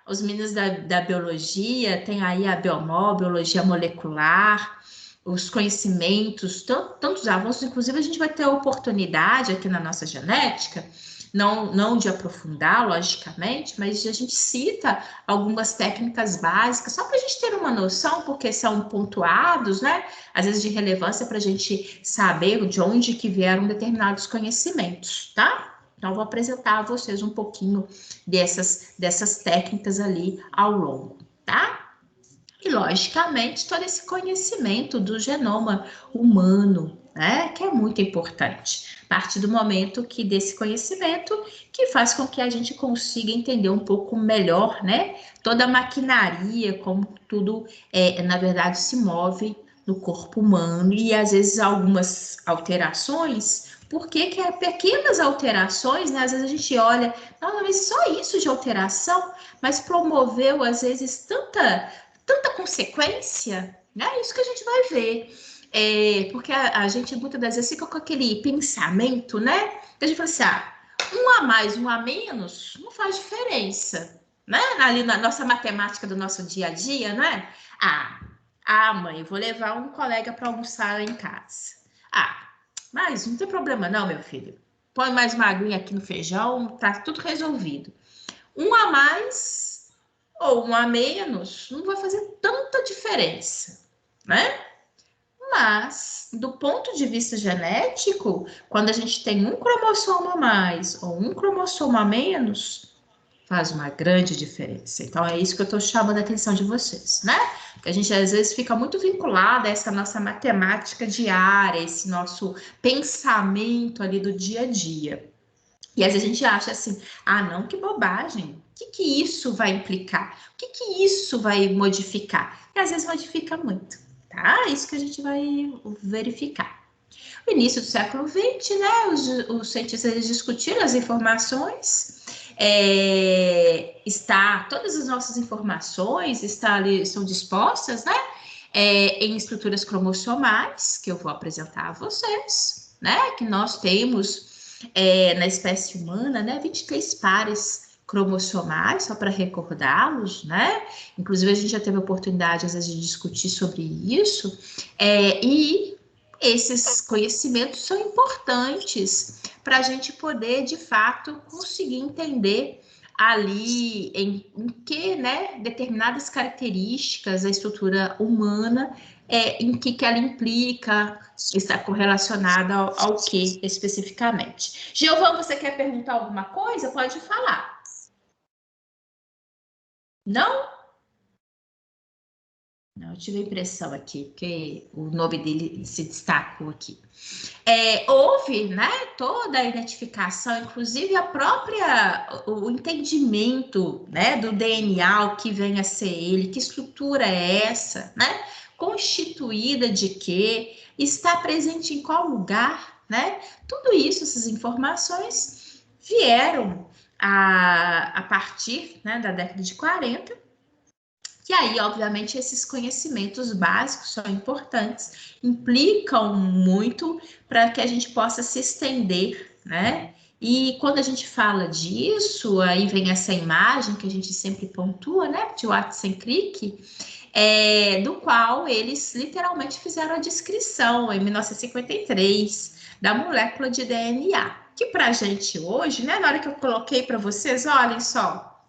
Os meninos da biologia, tem aí a biomol, biologia molecular, os conhecimentos, tantos avanços, inclusive a gente vai ter a oportunidade aqui na nossa genética, não de aprofundar, logicamente, mas a gente cita algumas técnicas básicas, só para a gente ter uma noção, porque são pontuados, né? Às vezes de relevância para a gente saber de onde que vieram determinados conhecimentos, tá? Então, eu vou apresentar a vocês um pouquinho dessas técnicas ali ao longo, tá? E, logicamente, todo esse conhecimento do genoma humano, né, que é muito importante. A partir do momento que desse conhecimento que faz com que a gente consiga entender um pouco melhor, né, toda a maquinaria, como tudo, na verdade, se move no corpo humano e, às vezes, algumas alterações. Por que que pequenas alterações, né? Às vezes a gente olha, não, mas só isso de alteração, mas promoveu, às vezes, tanta consequência, né? Isso que a gente vai ver. Porque a gente muitas das vezes fica com aquele pensamento, né? A gente fala assim, um a mais, um a menos, não faz diferença, né? Ali na nossa matemática do nosso dia a dia, né? Mãe, eu vou levar um colega para almoçar em casa. Mas não tem problema não, meu filho. Põe mais uma aguinha aqui no feijão, tá tudo resolvido. Um a mais ou um a menos não vai fazer tanta diferença, né? Mas, do ponto de vista genético, quando a gente tem um cromossomo a mais ou um cromossomo a menos, faz uma grande diferença. Então, é isso que eu estou chamando a atenção de vocês, né? Porque a gente, às vezes, fica muito vinculado a essa nossa matemática diária, esse nosso pensamento ali do dia a dia. E às vezes a gente acha assim, não, que bobagem. O que isso vai implicar? O que isso vai modificar? E às vezes modifica muito, tá? Isso que a gente vai verificar. No início do século XX, né, os cientistas eles discutiram as informações, todas as nossas informações são dispostas, né, em estruturas cromossomais, que eu vou apresentar a vocês, né, que nós temos na espécie humana, né, 23 pares cromossomais, só para recordá-los, né? Inclusive, a gente já teve a oportunidade, às vezes, de discutir sobre isso, e esses conhecimentos são importantes para a gente poder, de fato, conseguir entender ali em que, né, determinadas características da estrutura humana, em que ela implica, está correlacionada ao que especificamente. Giovan, você quer perguntar alguma coisa? Pode falar. Não? Não, eu tive a impressão aqui, porque o nome dele se destacou aqui. Houve, né, toda a identificação, inclusive o entendimento, né, do DNA, o que vem a ser ele, que estrutura é essa, né, constituída de quê, está presente em qual lugar, né, tudo isso, essas informações vieram a partir, né, da década de 40, que aí, obviamente, esses conhecimentos básicos são importantes, implicam muito para que a gente possa se estender, né? E quando a gente fala disso, aí vem essa imagem que a gente sempre pontua, né? De Watson-Crick, do qual eles literalmente fizeram a descrição em 1953 da molécula de DNA. Que pra gente hoje, né? Na hora que eu coloquei para vocês, olhem só.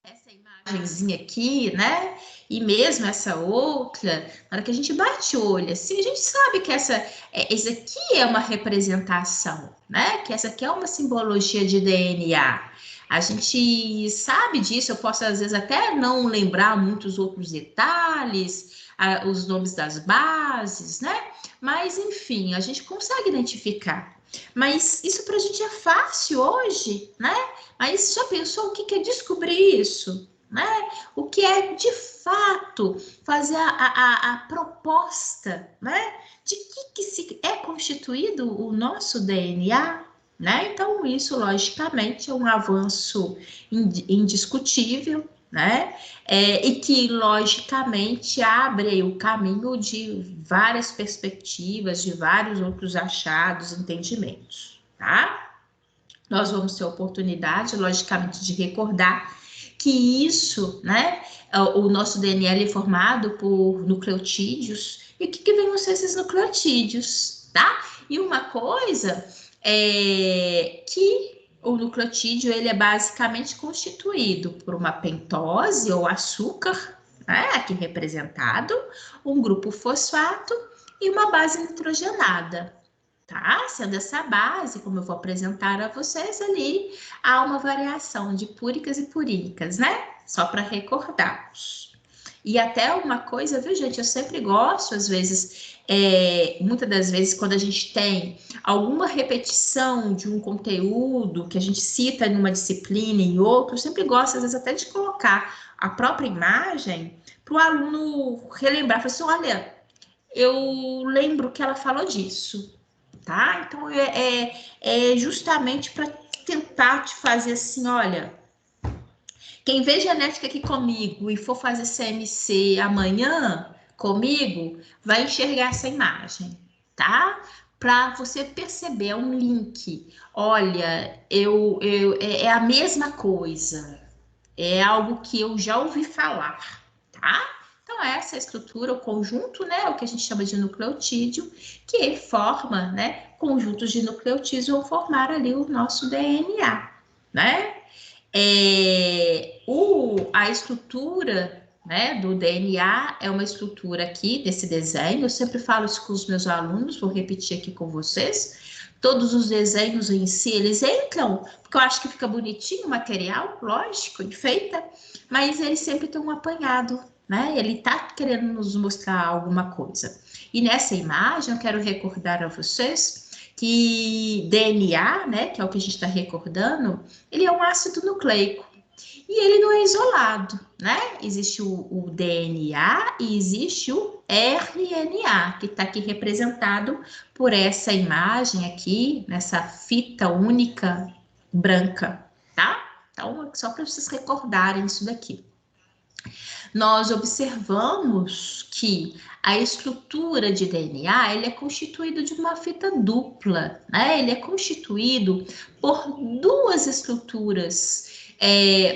Essa imagenzinha aqui, né? E mesmo essa outra, na hora que a gente bate o olho assim, a gente sabe que essa aqui é uma representação, né? Que essa aqui é uma simbologia de DNA. A gente sabe disso, eu posso às vezes até não lembrar muitos outros detalhes, os nomes das bases, né? Mas enfim, a gente consegue identificar. Mas isso para a gente é fácil hoje, né? Mas já pensou o que é descobrir isso? Né? O que é, de fato, fazer a proposta, né? De que se é constituído o nosso DNA, né? Então, isso, logicamente, é um avanço indiscutível, né? E que, logicamente, abre o caminho de várias perspectivas, de vários outros achados, entendimentos, tá? Nós vamos ter a oportunidade, logicamente, de recordar que isso, né, o nosso DNA é formado por nucleotídeos. E o que vem ser esses nucleotídeos, tá? E uma coisa é que o nucleotídeo, ele é basicamente constituído por uma pentose ou açúcar, né, aqui representado, um grupo fosfato e uma base nitrogenada. Tá? Sendo essa base, como eu vou apresentar a vocês ali, há uma variação de púricas e purínicas, né? Só para recordarmos. E até uma coisa, viu, gente? Eu sempre gosto, às vezes, muitas das vezes, quando a gente tem alguma repetição de um conteúdo que a gente cita em uma disciplina e em outra, eu sempre gosto, às vezes, até de colocar a própria imagem para o aluno relembrar. Falar assim, olha, eu lembro que ela falou disso. Tá? Então, é justamente para tentar te fazer assim, olha, quem vê genética aqui comigo e for fazer CMC amanhã comigo, vai enxergar essa imagem, tá? Para você perceber, é um link. Olha, é a mesma coisa, é algo que eu já ouvi falar, tá? Então, essa estrutura, o conjunto, né, o que a gente chama de nucleotídeo, que forma, né, conjuntos de nucleotídeos vão formar ali o nosso DNA, né? A estrutura, né, do DNA é uma estrutura aqui desse desenho. Eu sempre falo isso com os meus alunos, vou repetir aqui com vocês. Todos os desenhos em si, eles entram, porque eu acho que fica bonitinho o material, lógico, enfeita, mas eles sempre estão um apanhado, né? Ele está querendo nos mostrar alguma coisa. E nessa imagem, eu quero recordar a vocês que DNA, né, que é o que a gente está recordando, ele é um ácido nucleico. E ele não é isolado, né? Existe o DNA e existe o RNA, que está aqui representado por essa imagem aqui, nessa fita única branca, tá? Então, só para vocês recordarem isso daqui. Nós observamos que a estrutura de DNA, ele é constituído de uma fita dupla, né? Ele é constituído por duas estruturas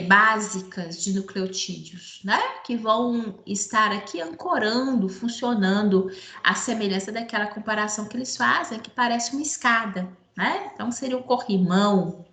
básicas de nucleotídeos, né? Que vão estar aqui ancorando, funcionando à semelhança daquela comparação que eles fazem, que parece uma escada, né? Então, seria o corrimão.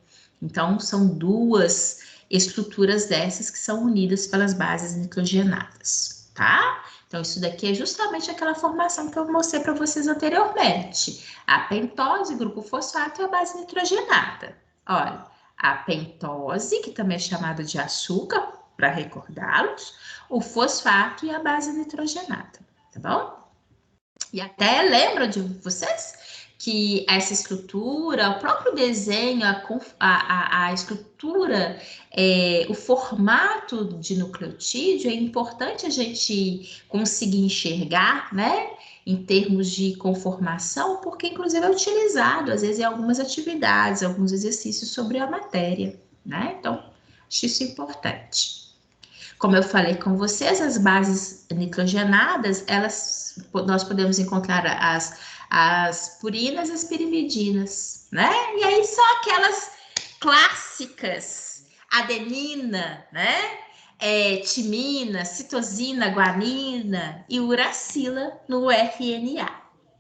Então, são duas estruturas dessas que são unidas pelas bases nitrogenadas, tá? Então, isso daqui é justamente aquela formação que eu mostrei para vocês anteriormente. A pentose, grupo fosfato e a base nitrogenada. Olha, a pentose, que também é chamada de açúcar, para recordá-los, o fosfato e a base nitrogenada, tá bom? E até lembra de vocês que essa estrutura, o próprio desenho, a estrutura, o formato de nucleotídeo, é importante a gente conseguir enxergar, né? Em termos de conformação, porque inclusive é utilizado, às vezes, em algumas atividades, alguns exercícios sobre a matéria, né? Então, acho isso importante. Como eu falei com vocês, as bases nitrogenadas, nós podemos encontrar as purinas e as pirimidinas, né? E aí são aquelas clássicas, adenina, né? Timina, citosina, guanina e uracila no RNA,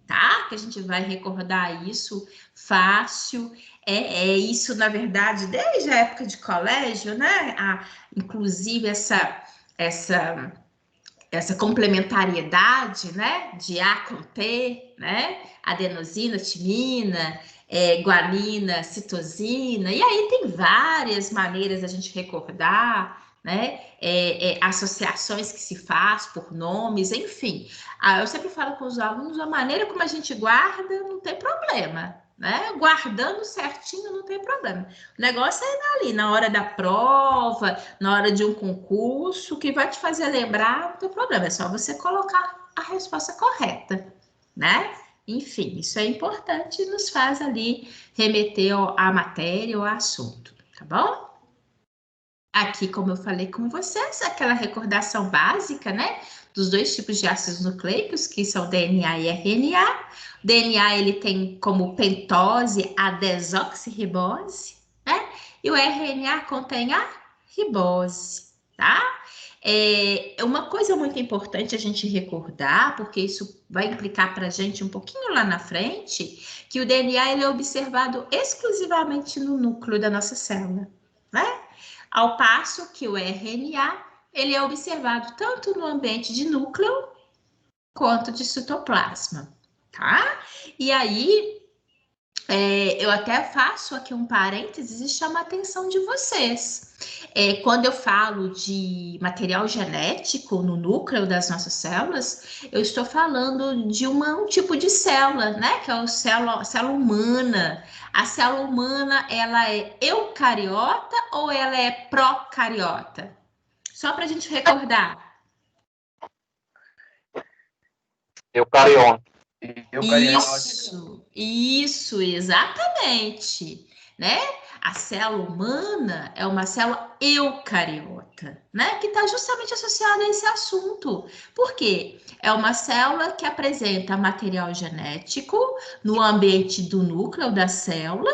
tá? Que a gente vai recordar isso fácil. Isso, na verdade, desde a época de colégio, né? Inclusive essa complementariedade, né? De A com T, né? Adenosina, timina, guanina, citosina, e aí tem várias maneiras da gente recordar, né? Associações que se faz por nomes, enfim. Eu sempre falo com os alunos, a maneira como a gente guarda não tem problema, né? Guardando certinho não tem problema. O negócio é ali, na hora da prova, na hora de um concurso, que vai te fazer lembrar, não tem problema, é só você colocar a resposta correta, né? Enfim, isso é importante e nos faz ali remeter à matéria ou ao assunto, tá bom? Aqui, como eu falei com vocês, aquela recordação básica, né? Dos dois tipos de ácidos nucleicos, que são DNA e RNA. O DNA, ele tem como pentose a desoxirribose, né? E o RNA contém a ribose, tá? Uma coisa muito importante a gente recordar, porque isso vai implicar para a gente um pouquinho lá na frente, que o DNA ele é observado exclusivamente no núcleo da nossa célula, né? Ao passo que o RNA ele é observado tanto no ambiente de núcleo quanto de citoplasma, tá? E aí, eu até faço aqui um parênteses e chamo a atenção de vocês. Quando eu falo de material genético no núcleo das nossas células, eu estou falando de um tipo de célula, né? Que é a célula humana. A célula humana, ela é eucariota ou ela é procariota? Só para a gente recordar. Eucariota. Isso, exatamente, né? A célula humana é uma célula eucariota, né? Que está justamente associada a esse assunto. Por quê? É uma célula que apresenta material genético no ambiente do núcleo da célula,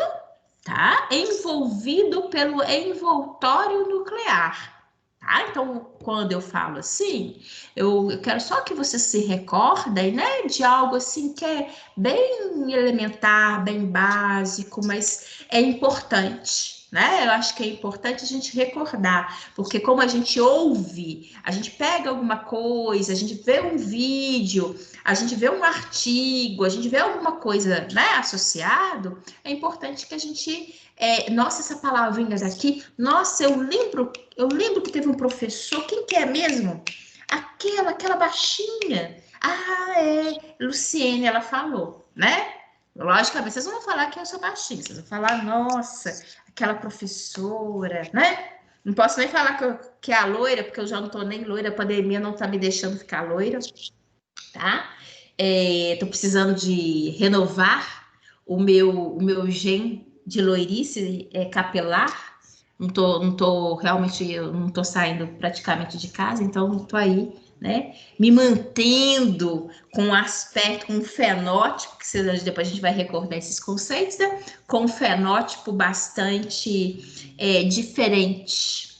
tá? Envolvido pelo envoltório nuclear. Tá? Então, quando eu falo assim, eu quero só que vocês se recordem, né, de algo assim que é bem elementar, bem básico, mas é importante, né? Eu acho que é importante a gente recordar, porque como a gente ouve, a gente pega alguma coisa, a gente vê um vídeo, a gente vê um artigo, a gente vê alguma coisa, né, associado, é importante que a gente nossa, essa palavrinha daqui, nossa, eu lembro que teve um professor, quem que é mesmo? Aquela baixinha. Luciene, ela falou, né? Logicamente, vocês não vão falar que eu sou baixinha, vocês vão falar, nossa, aquela professora, né? Não posso nem falar que é a loira, porque eu já não tô nem loira, a pandemia não tá me deixando ficar loira, tá? Tô precisando de renovar o meu gen de loirice capilar, não tô realmente, eu não tô saindo praticamente de casa, então tô aí, né, me mantendo com um aspecto, com um fenótipo, que depois a gente vai recordar esses conceitos, né, com um fenótipo bastante diferente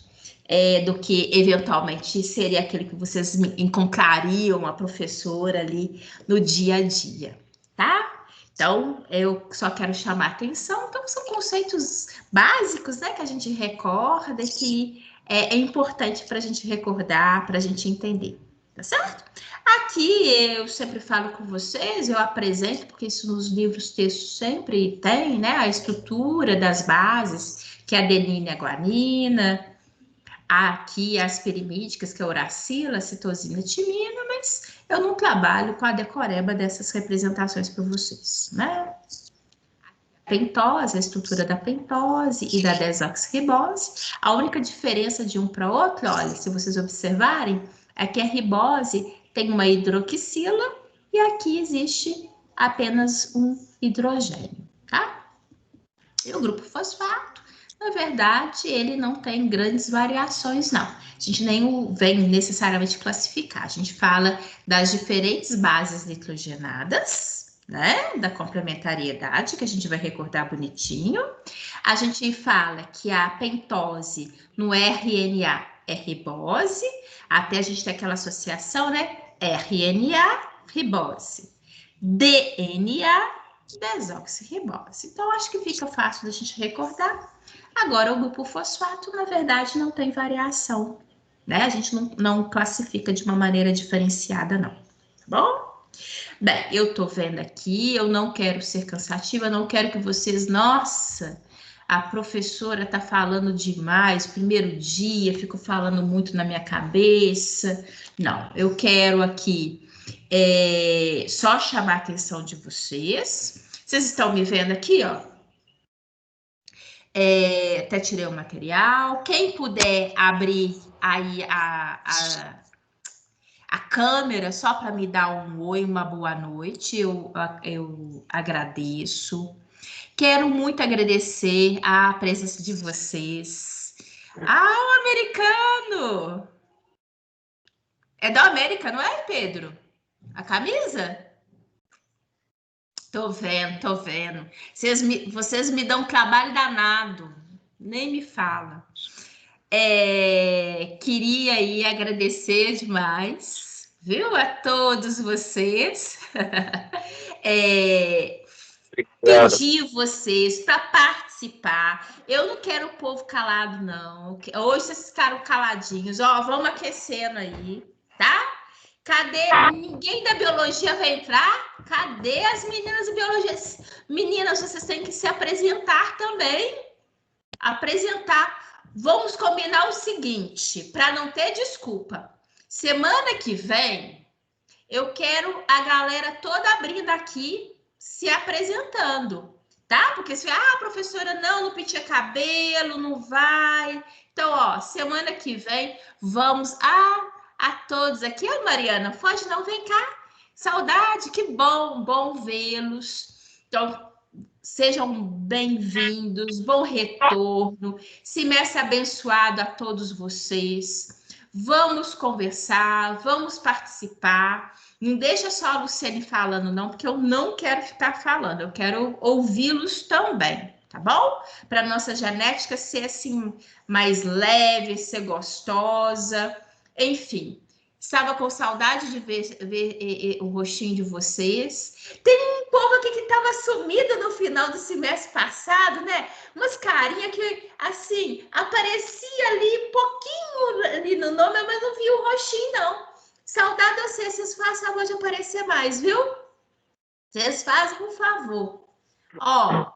do que eventualmente seria aquele que vocês encontrariam a professora ali no dia a dia, tá? Então, eu só quero chamar a atenção. Então, são conceitos básicos, né, que a gente recorda e que é importante para a gente recordar, para a gente entender, tá certo? Aqui, eu sempre falo com vocês, eu apresento, porque isso nos livros textos sempre tem, né, a estrutura das bases, que é a adenina e a guanina, aqui as pirimídicas, que é a uracila, citosina, timina, mas eu não trabalho com a decoreba dessas representações para vocês, né? A pentose, a estrutura da pentose e da desoxirribose. A única diferença de um para outro, olha, se vocês observarem, é que a ribose tem uma hidroxila e aqui existe apenas um hidrogênio, tá? E o grupo fosfato, na verdade, ele não tem grandes variações, não. A gente nem vem necessariamente classificar. A gente fala das diferentes bases nitrogenadas, né? Da complementariedade, que a gente vai recordar bonitinho. A gente fala que a pentose no RNA é ribose, até a gente ter aquela associação, né? RNA, ribose. DNA, desoxirribose. Então, acho que fica fácil da gente recordar. Agora, o grupo fosfato, na verdade, não tem variação, né? A gente não classifica de uma maneira diferenciada, não. Tá bom? Bem, eu tô vendo aqui, eu não quero ser cansativa, não quero que vocês... Nossa, a professora tá falando demais, primeiro dia, fico falando muito na minha cabeça. Não, eu quero aqui só chamar a atenção de vocês. Vocês estão me vendo aqui, ó? Até tirei o material. Quem puder abrir aí a câmera só para me dar um oi, uma boa noite, eu agradeço. Quero muito agradecer a presença de vocês. Ah, o americano! É da América, não é, Pedro? A camisa? Tô vendo, tô vendo. Vocês me dão um trabalho danado. Nem me fala. Queria aí agradecer demais, viu, a todos vocês. Pedir vocês para participar. Eu não quero o povo calado, não. Hoje vocês ficaram caladinhos. Ó, vamos aquecendo aí, tá? Cadê? Ninguém da biologia vai entrar? Cadê as meninas da biologia? Meninas, vocês têm que se apresentar também. Apresentar. Vamos combinar o seguinte, para não ter desculpa. Semana que vem, eu quero a galera toda abrindo aqui, se apresentando, tá? Porque se professora, não pintia cabelo, não vai. Então, ó, semana que vem, vamos a todos aqui. A Mariana, pode não? Vem cá. Saudade, que bom vê-los. Então, sejam bem-vindos, bom retorno, semestre abençoado a todos vocês. Vamos conversar, vamos participar. Não deixa só a Luciane falando, não, porque eu não quero ficar falando, eu quero ouvi-los também, tá bom? Para nossa genética ser assim, mais leve, ser gostosa, enfim. Estava com saudade de ver o rostinho de vocês. Tem um povo aqui que estava sumido no final do semestre passado, né? Umas carinhas que, assim, aparecia ali um pouquinho ali no nome, mas não vi o rostinho, não. Saudade de vocês façam favor de aparecer mais, viu? Vocês fazem um favor. Ó,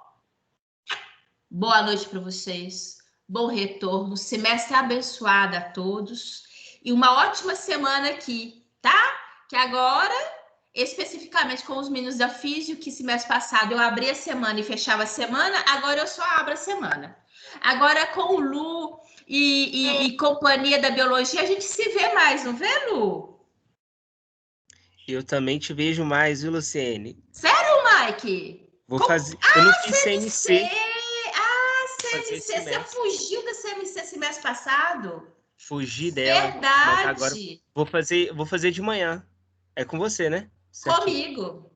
boa noite para vocês. Bom retorno. Semestre abençoado a todos. E uma ótima semana aqui, tá? Que agora, especificamente com os meninos da Físio, que semestre passado eu abri a semana e fechava a semana, agora eu só abro a semana. Agora com o Lu e companhia da biologia, a gente se vê mais, não vê, Lu? Eu também te vejo mais, viu, Luciene? Sério, Mike? Vou fazer. Eu não fiz CMC. CMC. Você fugiu da CMC semestre passado? Fugi dela. Verdade. Mas agora vou fazer de manhã. É com você, né? Certo. Comigo.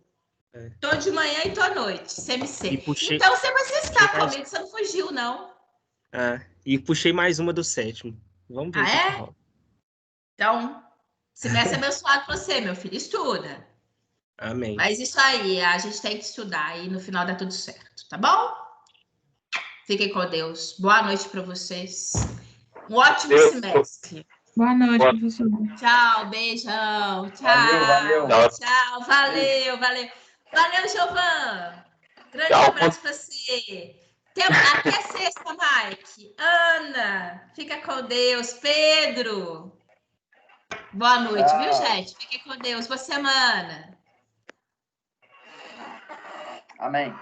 Tô de manhã e tô à noite, CMC. Então você vai estar comigo, você não fugiu, não. E puxei mais uma do 7º. Vamos ver o que rola. Então, semestre abençoado pra você, meu filho. Estuda. Amém. Mas isso aí, a gente tem que estudar e no final dá tudo certo, tá bom? Fiquem com Deus. Boa noite para vocês. Um ótimo semestre. Boa noite, professor. Tchau, beijão. Tchau. Valeu. Tchau, valeu. Valeu, Giovan. Grande abraço para você. Até sexta, Mike. Ana, fica com Deus. Pedro. Boa noite, viu, gente? Fiquem com Deus. Boa semana. Amém.